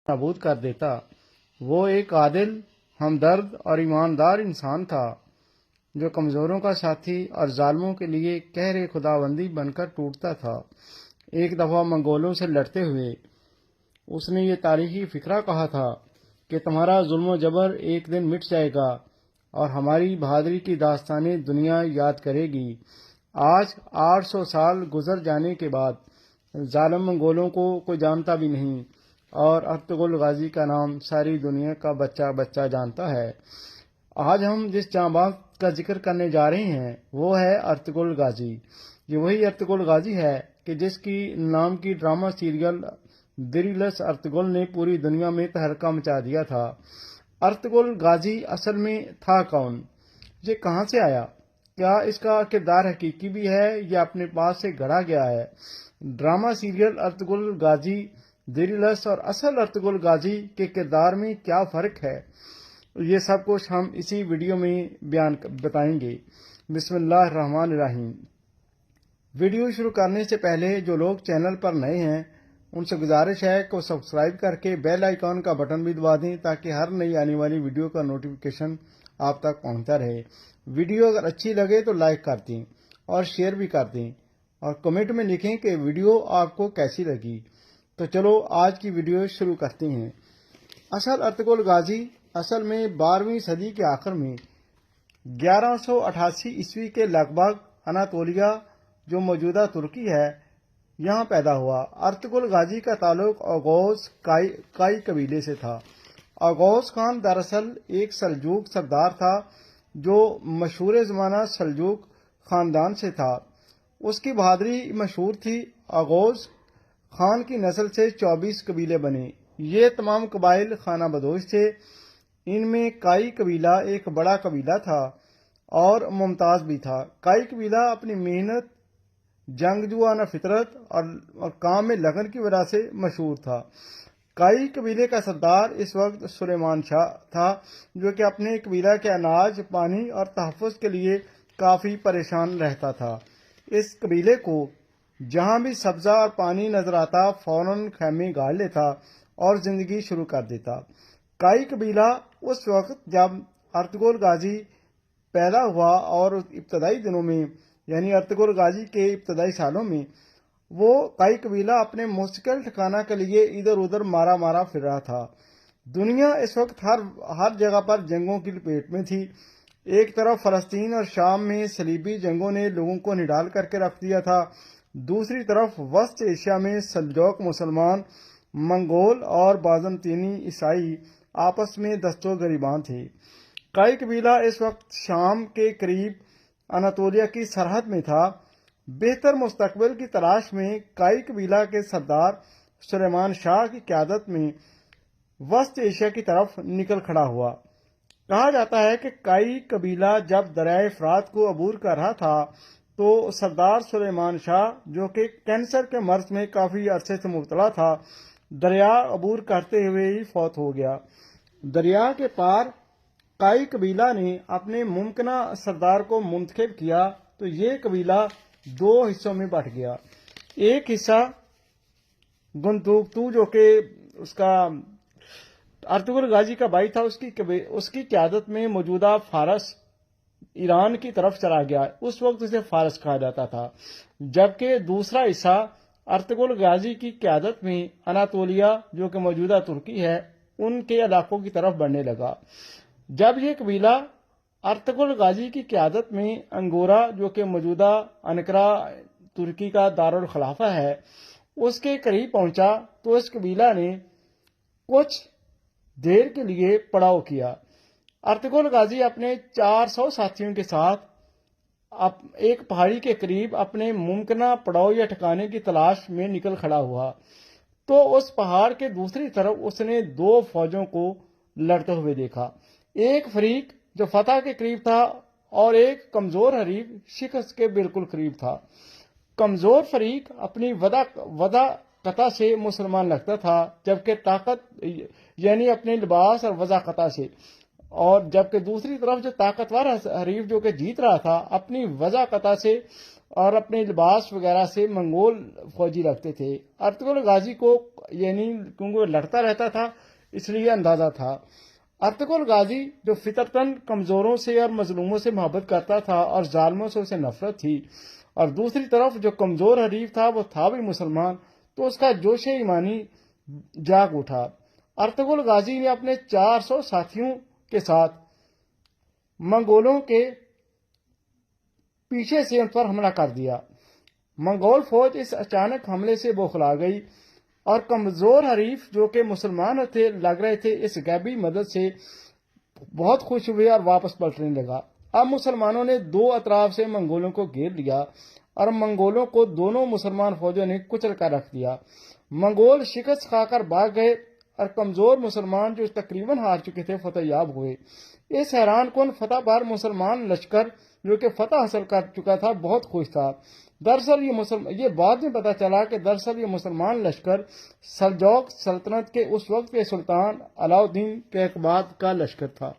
نابود کر دیتا۔ وہ ایک عادل، ہمدرد اور ایماندار انسان تھا جو کمزوروں کا ساتھی اور ظالموں کے لیے قہر خداوندی بن کر ٹوٹتا تھا۔ ایک دفعہ منگولوں سے لڑتے ہوئے اس نے یہ تاریخی فقرہ کہا تھا کہ تمہارا ظلم و جبر ایک دن مٹ جائے گا اور ہماری بہادری کی داستانیں دنیا یاد کرے گی۔ آج 800 سال گزر جانے کے بعد ظالم منگولوں کو کوئی جانتا بھی نہیں اور ارطغرل غازی کا نام ساری دنیا کا بچہ بچہ جانتا ہے۔ آج ہم جس جانباز کا ذکر کرنے جا رہے ہیں وہ ہے ارطغرل غازی۔ یہ وہی ارطغرل غازی ہے کہ جس کی نام کی ڈرامہ سیریل دریلس ارطغرل نے پوری دنیا میں تہلکہ مچا دیا تھا۔ ارطغرل غازی اصل میں تھا کون؟ یہ کہاں سے آیا؟ کیا اس کا کردار حقیقی بھی ہے یا اپنے پاس سے گھڑا گیا ہے؟ ڈرامہ سیریل ارطغرل غازی دریلس اور اصل ارطغرل غازی کے کردار میں کیا فرق ہے؟ یہ سب کچھ ہم اسی ویڈیو میں بتائیں گے۔ بسم اللہ الرحمن الرحیم۔ ویڈیو شروع کرنے سے پہلے جو لوگ چینل پر نئے ہیں ان سے گزارش ہے کہ وہ سبسکرائب کر کے بیل آئیکن کا بٹن بھی دبا دیں تاکہ ہر نئی آنے والی ویڈیو کا نوٹیفیکیشن آپ تک پہنچتا رہے۔ ویڈیو اگر اچھی لگے تو لائک کر دیں اور شیئر بھی کر دیں اور کمنٹ میں لکھیں کہ ویڈیو آپ کو کیسی لگی۔ تو چلو آج کی ویڈیو شروع کرتے ہیں۔ اصل ارطغرل غازی اصل میں 12ویں صدی کے آخر میں 1188 عیسوی کے لگ بھگ اناطولیہ جو موجودہ ترکی ہے یہاں پیدا ہوا۔ ارطغرل غازی کا تعلق اوغوز کائی قبیلے سے تھا۔ اوغوز خان دراصل ایک سلجوق سردار تھا جو مشہور زمانہ سلجوق خاندان سے تھا۔ اس کی بہادری مشہور تھی۔ اوغوز خان کی نسل سے 24 قبیلے بنے۔ یہ تمام قبائل خانہ بدوش تھے۔ ان میں کائی قبیلہ ایک بڑا قبیلہ تھا اور ممتاز بھی تھا۔ کائی قبیلہ اپنی محنت، جنگجوانہ فطرت اور کام میں لگن کی وجہ سے مشہور تھا۔ کائی قبیلے کا سردار اس وقت سلیمان شاہ تھا جو کہ اپنے قبیلہ کے اناج، پانی اور تحفظ کے لیے کافی پریشان رہتا تھا۔ اس قبیلے کو جہاں بھی سبزہ اور پانی نظر آتا فوراً خیمے گاڑ لیتا اور زندگی شروع کر دیتا۔ کائی قبیلہ اس وقت جب ارطغرل غازی پیدا ہوا اور ابتدائی دنوں میں یعنی ارطغرل غازی کے ابتدائی سالوں میں وہ کائی قبیلہ اپنے مستقل ٹھکانہ کے لیے ادھر ادھر مارا پھر رہا تھا۔ دنیا اس وقت ہر جگہ پر جنگوں کی لپیٹ میں تھی۔ ایک طرف فلسطین اور شام میں صلیبی جنگوں نے لوگوں کو نڈال کر کے رکھ دیا تھا، دوسری طرف وسط ایشیا میں سلجوق مسلمان، منگول اور بازنطینی عیسائی آپس میں دست و گریباں تھے۔ کائی قبیلہ اس وقت شام کے قریب اناطولیہ کی سرحد میں تھا۔ بہتر مستقبل کی تلاش میں کائی قبیلہ کے سردار سلیمان شاہ کی قیادت میں وسط ایشیا کی طرف نکل کھڑا ہوا۔ کہا جاتا ہے کہ کائی قبیلہ جب دریائے فرات کو عبور کر رہا تھا تو سردار سلیمان شاہ جو کہ کینسر کے مرض میں کافی عرصے سے مبتلا تھا دریا عبور کرتے ہوئے ہی فوت ہو گیا۔ دریا کے پار کائی قبیلہ نے اپنے ممکنہ سردار کو منتخب کیا تو یہ قبیلہ 2 حصوں میں بٹ گیا۔ ایک حصہ گنتوکتو جو کہ اس کا ارطغرل غازی کا بھائی تھا اس کی قیادت میں موجودہ فارس ایران کی طرف چلا گیا۔ اس وقت اسے فارس کہا جاتا تھا، جبکہ دوسرا حصہ ارطغرل غازی کی قیادت میں اناطولیہ جو کہ موجودہ ترکی ہے ان کے علاقوں کی طرف بڑھنے لگا۔ جب یہ قبیلہ ارطغرل غازی کی قیادت میں انگورا جو کہ موجودہ انقرہ ترکی کا دارالخلافہ ہے اس کے قریب پہنچا تو اس قبیلہ نے کچھ دیر کے لیے پڑاؤ کیا۔ ارطغرل غازی اپنے 400 ساتھیوں کے ساتھ ایک پہاڑی کے قریب اپنے ممکنہ پڑاؤ یا ٹھکانے کی تلاش میں نکل کھڑا ہوا تو اس پہاڑ کے دوسری طرف اس نے 2 فوجوں کو لڑتے ہوئے دیکھا۔ ایک فریق جو فتح کے قریب تھا اور ایک کمزور حریف شکست کے بالکل قریب تھا۔ کمزور فریق اپنی وضع قطع سے مسلمان لگتا تھا جبکہ طاقت یعنی اپنے لباس اور وضع قطع سے، اور جبکہ دوسری طرف جو طاقتور حریف جو کہ جیت رہا تھا اپنی وضع قطع سے اور اپنے لباس وغیرہ سے منگول فوجی رکھتے تھے۔ ارطغرل غازی کو یعنی کیونکہ وہ لڑتا رہتا تھا اس لیے اندازہ تھا۔ ارطغرل غازی جو فطرتاً کمزوروں سے اور مظلوموں سے محبت کرتا تھا اور ظالموں سے اسے نفرت تھی، اور دوسری طرف جو کمزور حریف تھا وہ تھا بھی مسلمان، تو اس کا جوش ایمانی جاگ اٹھا۔ ارطغرل غازی نے اپنے 400 ساتھیوں کے ساتھ منگولوں کے پیچھے سے ان پر حملہ کر دیا۔ منگول فوج اس اچانک حملے سے بوکھلا گئی اور کمزور حریف جو کہ مسلمان لگ رہے تھے اس غیبی مدد سے بہت خوش ہوئے اور واپس پلٹنے لگا۔ اب مسلمانوں نے دو اطراف سے منگولوں کو گھیر لیا اور منگولوں کو دونوں مسلمان فوجوں نے کچل کر رکھ دیا۔ منگول شکست کھا کر بھاگ گئے اور کمزور مسلمان جو تقریباً ہار چکے تھے فتح یاب ہوئے۔ اس حیران کن فتح پر مسلمان لشکر جو کہ فتح حاصل کر چکا تھا بہت خوش تھا۔ دراصل یہ بعد میں پتہ چلا کہ دراصل یہ مسلمان لشکر سلجوق سلطنت کے اس وقت کے سلطان علاؤالدین کیقباد کا لشکر تھا۔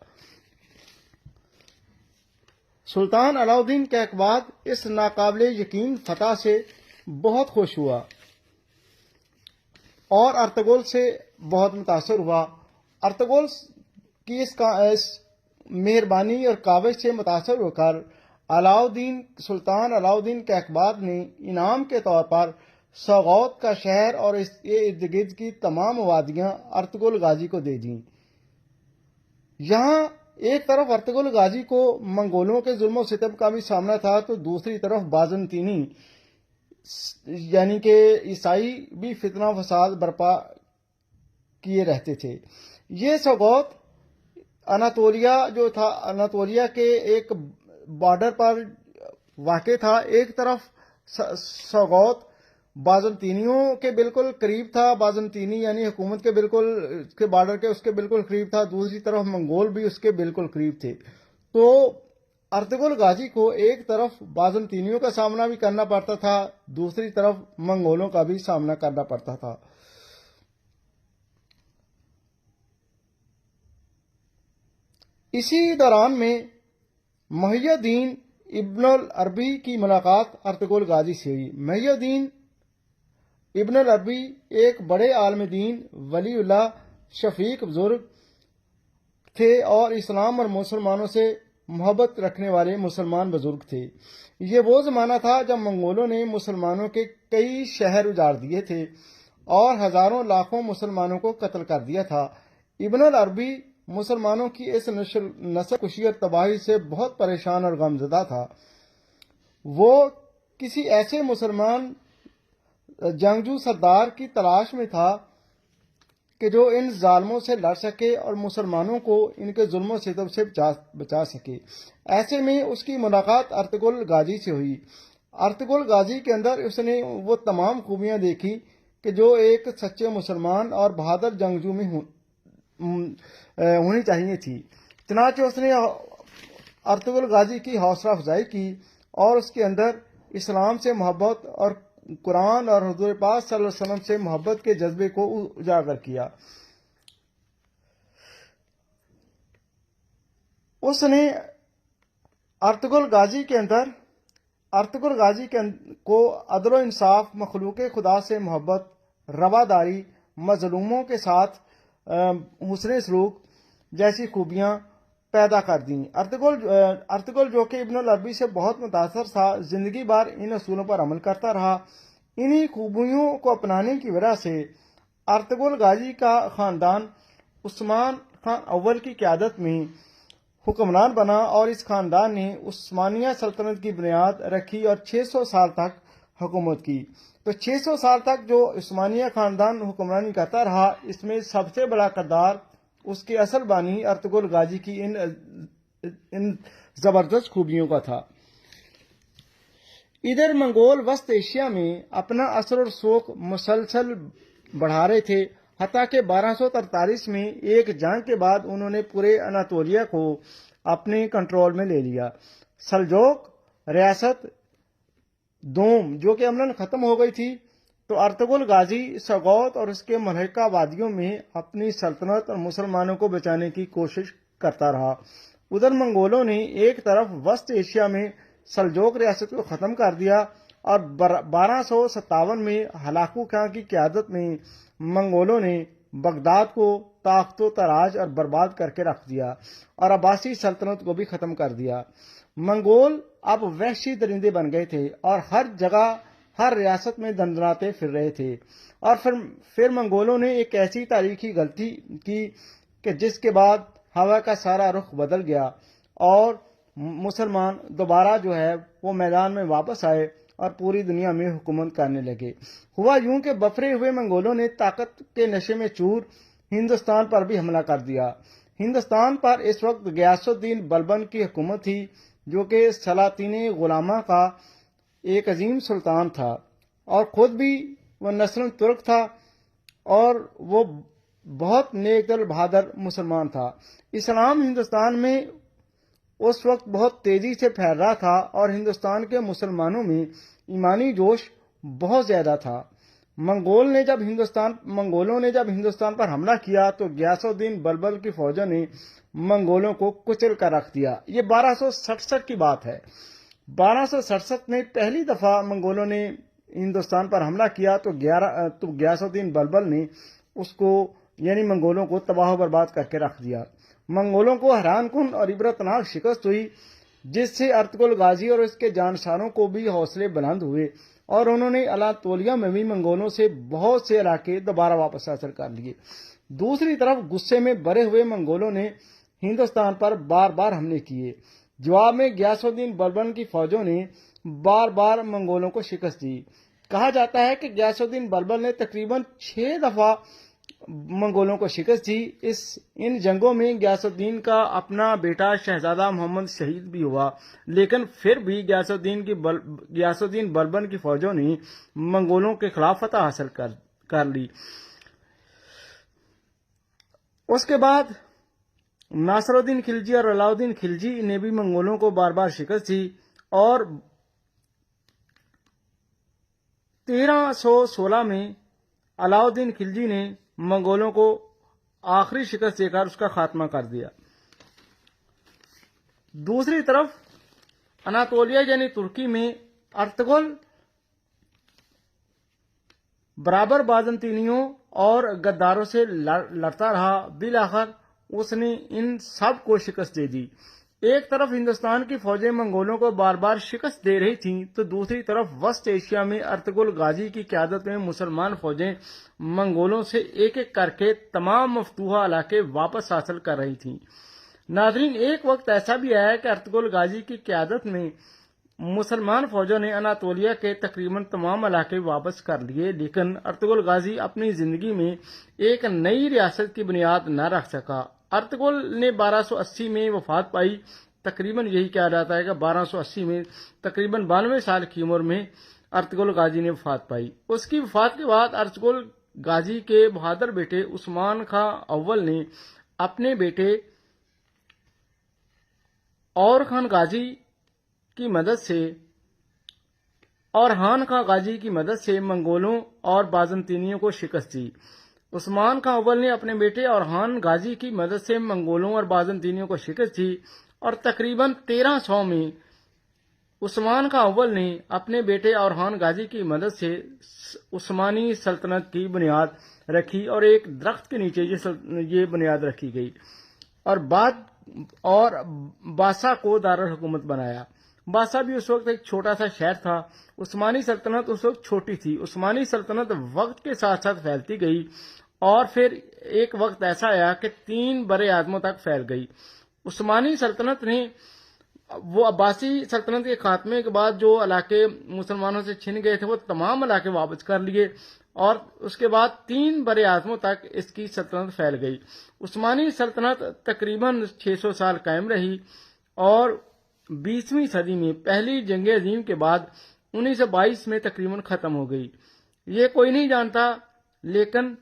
سلطان علاؤالدین کیقباد اس ناقابل یقین فتح سے بہت خوش ہوا اور ارطغرل سے بہت متاثر ہوا۔ ارطغرل کی اس مہربانی اور کاوش سے متاثر ہو کر سلطان علاؤالدین کیقباد نے انعام کے طور پر سوغوت کا شہر اور اس کے ارد گرد کی تمام وادیاں ارطغرل غازی کو دے دیں۔ یہاں ایک طرف ارطغرل غازی کو منگولوں کے ظلم و ستم کا بھی سامنا تھا تو دوسری طرف بازنطینی یعنی کہ عیسائی بھی فتنہ فساد برپا کیے رہتے تھے۔ یہ سوغوت اناتولیا جو تھا، اناتولیا کے ایک بارڈر پر واقع تھا۔ ایک طرف سوغوت بازنطینیوں کے بالکل قریب تھا، بازنطینی یعنی حکومت کے بالکل کے بارڈر کے اس کے بالکل قریب تھا، دوسری طرف منگول بھی اس کے بالکل قریب تھے۔ تو ارطغرل غازی کو ایک طرف بازنطینیوں کا سامنا بھی کرنا پڑتا تھا، دوسری طرف منگولوں کا بھی سامنا کرنا پڑتا تھا۔ اسی دوران میں محی الدین ابن العربی کی ملاقات ارطغرل غازی سے ہوئی۔ محی الدین ابن العربی ایک بڑے عالم دین، ولی اللہ، شفیق بزرگ تھے اور اسلام اور مسلمانوں سے محبت رکھنے والے مسلمان بزرگ تھے۔ یہ وہ زمانہ تھا جب منگولوں نے مسلمانوں کے کئی شہر اجاڑ دیے تھے اور ہزاروں لاکھوں مسلمانوں کو قتل کر دیا تھا۔ ابن العربی مسلمانوں کی اس نسل کشی اور تباہی سے بہت پریشان اور غمزدہ تھا۔ وہ کسی ایسے مسلمان جنگجو سردار کی تلاش میں تھا کہ جو ان ظالموں سے لڑ سکے اور مسلمانوں کو ان کے ظلم و ستم سے بچا سکے۔ ایسے میں اس کی ملاقات ارطغرل غازی سے ہوئی۔ ارطغرل غازی کے اندر اس نے وہ تمام خوبیاں دیکھی کہ جو ایک سچے مسلمان اور بہادر جنگجو میں ہونی چاہیے تھی۔ چنانچہ اس نے ارطغرل غازی کی حوصلہ افزائی کی اور اس کے اندر اسلام سے محبت اور قرآن اور حضور پاک صلی اللہ علیہ وسلم سے محبت کے جذبے کو اجاگر کیا۔ اس نے ارطغرل غازی کو عدل و انصاف، مخلوق خدا سے محبت، رواداری، مظلوموں کے ساتھ حسن سلوک جیسی خوبیاں پیدا کر دیں۔ ارطغرل جو کہ ابن العربی سے بہت متاثر تھا، زندگی بھر ان اصولوں پر عمل کرتا رہا۔ انہی خوبیوں کو اپنانے کی وجہ سے ارطغرل غازی کا خاندان عثمان خان اول کی قیادت میں حکمران بنا اور اس خاندان نے عثمانیہ سلطنت کی بنیاد رکھی اور 600 سال تک حکومت کی۔ تو 600 سال تک جو عثمانیہ خاندان حکمرانی کرتا رہا، اس میں سب سے بڑا کردار اس کے اصل بانی ارطغرل غازی کی ان زبردست خوبیوں کا تھا۔ ادھر منگول وسط ایشیا میں اپنا اثر و رسوخ مسلسل بڑھا رہے تھے، حتیٰ کہ 1243 میں ایک جنگ کے بعد انہوں نے پورے اناتولیا کو اپنے کنٹرول میں لے لیا۔ سلجوق ریاست دوم جو کہ عملاً ختم ہو گئی تھی، تو ارطغرل غازی سوغوت اور اس کے ملحقہ وادیوں میں اپنی سلطنت اور مسلمانوں کو بچانے کی کوشش کرتا رہا۔ ادھر منگولوں نے ایک طرف وسط ایشیا میں سلجوق ریاست کو ختم کر دیا اور 1257 میں ہلاکو خان کی قیادت میں منگولوں نے بغداد کو طاقت و تراج اور برباد کر کے رکھ دیا اور عباسی سلطنت کو بھی ختم کر دیا۔ منگول اب وحشی درندے بن گئے تھے اور ہر جگہ ہر ریاست میں دندناتے پھر رہے تھے، اور پھر منگولوں نے ایک ایسی تاریخی غلطی کی کہ جس کے بعد ہوا کا سارا رخ بدل گیا اور مسلمان دوبارہ جو ہے وہ میدان میں واپس آئے اور پوری دنیا میں حکومت کرنے لگے۔ ہوا یوں کہ بفرے ہوئے منگولوں نے طاقت کے نشے میں چور ہندوستان پر بھی حملہ کر دیا۔ ہندوستان پر اس وقت غیاث الدین بلبن کی حکومت تھی، جو کہ سلاطین غلامہ کا ایک عظیم سلطان تھا اور خود بھی وہ نسل ترک تھا، اور وہ بہت نیک دل بہادر مسلمان تھا۔ اسلام ہندوستان میں اس وقت بہت تیزی سے پھیل رہا تھا اور ہندوستان کے مسلمانوں میں ایمانی جوش بہت زیادہ تھا۔ منگولوں نے جب ہندوستان پر حملہ کیا تو غیاث الدین بلبن کی فوجوں نے منگولوں کو کچل کر رکھ دیا۔ یہ 1267 کی بات ہے۔ 1267 میں پہلی دفعہ منگولوں نے ہندوستان پر حملہ کیا تو غیاث الدین بلبن نے اس کو یعنی منگولوں کو تباہ و برباد کر کے رکھ دیا۔ منگولوں کو حیران کن اور عبرتناک شکست ہوئی، جس سے ارطغرل غازی اور اس کے جانشاروں کو بھی حوصلے بلند ہوئے اور انہوں نے اناطولیہ میں بھی منگولوں سے بہت سے علاقے دوبارہ واپس حاصل کر لیے۔ دوسری طرف غصے میں بھرے ہوئے منگولوں نے ہندوستان پر بار بار حملے کیے۔ جواب میں غیاث الدین بلبن کی فوجوں نے بار بار منگولوں کو شکست دی۔ کہا جاتا ہے کہ غیاث الدین بلبن نے تقریباً 6 دفعہ منگولوں کو شکست دی۔ ان جنگوں میں غیاث الدین کا اپنا بیٹا شہزادہ محمد شہید بھی ہوا، لیکن پھر بھی غیاث الدین بلبن کی فوجوں نے منگولوں کے خلاف فتح حاصل کر لی۔ اس کے بعد ناصر الدین خلجی اور علاؤ الدین خلجی نے بھی منگولوں کو بار بار شکست دی اور 1316 میں علاؤ الدین خلجی نے منگولوں کو آخری شکست دے کر اس کا خاتمہ کر دیا۔ دوسری طرف اناطولیہ یعنی ترکی میں ارطغرل برابر بازنطینیوں اور غداروں سے لڑتا رہا۔ بالآخر اس نے ان سب کو شکست دے دی۔ ایک طرف ہندوستان کی فوجیں منگولوں کو بار بار شکست دے رہی تھیں تو دوسری طرف وسط ایشیا میں ارطغرل غازی کی قیادت میں مسلمان فوجیں منگولوں سے ایک ایک کر کے تمام مفتوحہ علاقے واپس حاصل کر رہی تھیں۔ ناظرین، ایک وقت ایسا بھی آیا کہ ارطغرل غازی کی قیادت میں مسلمان فوجوں نے اناطولیہ کے تقریباً تمام علاقے واپس کر لیے، لیکن ارطغرل غازی اپنی زندگی میں ایک نئی ریاست کی بنیاد نہ رکھ سکا۔ ارطغرل نے 1280 میں وفات پائی۔ تقریباً یہی کہا جاتا ہے کہ 1280 میں تقریباً 92 سال کی عمر میں ارطغرل غازی نے وفات پائی۔ اس کی وفات کے بعد ارطغرل غازی کے بہادر بیٹے عثمان خان اول نے اپنے بیٹے اور خان غازی کی مدد سے منگولوں اور بازنطینیوں کو شکست دی۔ عثمان خان اول نے اپنے بیٹے اورحان غازی کی مدد سے منگولوں اور بازنطینیوں کو شکست دی اور تقریباً 1300 میں عثمان خان اول نے اپنے بیٹے اورحان غازی کی مدد سے عثمانی سلطنت کی بنیاد رکھی اور ایک درخت کے نیچے یہ بنیاد رکھی گئی اور باسا کو دارالحکومت بنایا۔ باسا بھی اس وقت ایک چھوٹا سا شہر تھا۔ عثمانی سلطنت اس وقت چھوٹی تھی۔ عثمانی سلطنت وقت کے ساتھ ساتھ پھیلتی گئی اور پھر ایک وقت ایسا آیا کہ 3 برے اعظموں تک پھیل گئی۔ عثمانی سلطنت نے وہ عباسی سلطنت کے خاتمے کے بعد جو علاقے مسلمانوں سے چھن گئے تھے وہ تمام علاقے واپس کر لیے اور اس کے بعد 3 برے اعظموں تک اس کی سلطنت پھیل گئی۔ عثمانی سلطنت تقریباً 600 سال قائم رہی اور 20ویں صدی میں پہلی جنگ عظیم کے بعد 1922 میں تقریباً ختم ہو گئی۔ یہ کوئی نہیں جانتا، لیکن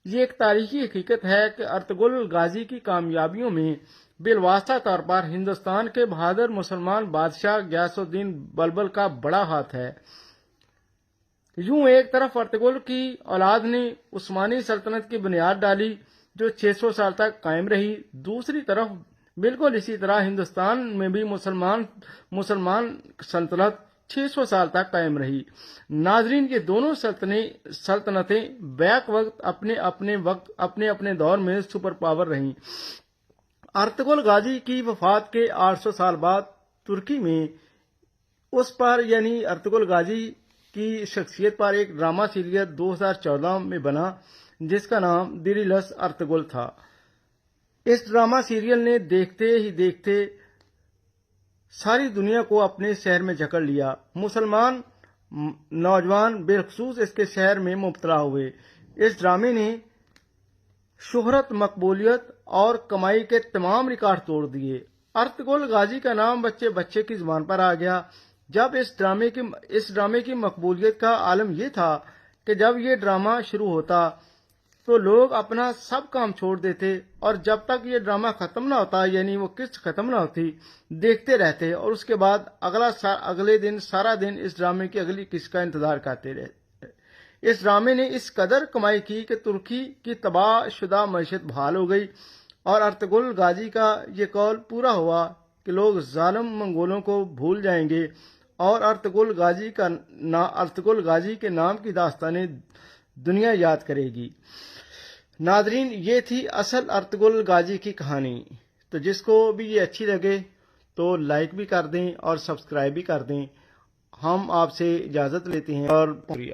یہ ایک تاریخی حقیقت ہے کہ ارطغرل غازی کی کامیابیوں میں بالواسطہ طور پر ہندوستان کے بہادر مسلمان بادشاہ غیاث الدین بلبن کا بڑا ہاتھ ہے۔ یوں ایک طرف ارطغرل کی اولاد نے عثمانی سلطنت کی بنیاد ڈالی جو 600 سال تک قائم رہی، دوسری طرف بالکل اسی طرح ہندوستان میں بھی مسلمان سلطنت 600 سال تک قائم رہی۔ ناظرین، یہ دونوں سلطنتیں بیک وقت اپنے اپنے دور میں سپر پاور رہیں۔ ارطغرل غازی کی وفات کے 800 سال بعد ترکی میں اس پر یعنی ارطغرل غازی کی شخصیت پر ایک ڈرامہ سیریل 2014 میں بنا جس کا نام دیریلس ارطغرل تھا۔ اس ڈرامہ سیریل نے دیکھتے ہی دیکھتے ساری دنیا کو اپنے شہر میں جکڑ لیا۔ مسلمان نوجوان بالخصوص اس کے شہر میں مبتلا ہوئے۔ اس ڈرامے نے شہرت، مقبولیت اور کمائی کے تمام ریکارڈ توڑ دیے۔ ارطغرل غازی کا نام بچے بچے کی زبان پر آ گیا۔ جب اس ڈرامے کی مقبولیت کا عالم یہ تھا کہ جب یہ ڈرامہ شروع ہوتا تو لوگ اپنا سب کام چھوڑ دیتے اور جب تک یہ ڈرامہ ختم نہ ہوتا یعنی وہ قسط ختم نہ ہوتی دیکھتے رہتے، اور اس کے بعد اگلے دن سارا دن اس ڈرامے کی اگلی قسط کا انتظار کرتے رہتے۔ اس ڈرامے نے اس قدر کمائی کی کہ ترکی کی تباہ شدہ معیشت بحال ہو گئی، اور ارطغرل غازی کا یہ قول پورا ہوا کہ لوگ ظالم منگولوں کو بھول جائیں گے اور ارطغرل غازی کے نام کی داستانیں دنیا یاد کرے گی۔ ناظرین، یہ تھی اصل ارطغرل غازی کی کہانی۔ تو جس کو بھی یہ اچھی لگے تو لائک بھی کر دیں اور سبسکرائب بھی کر دیں۔ ہم آپ سے اجازت لیتے ہیں اور شکریہ۔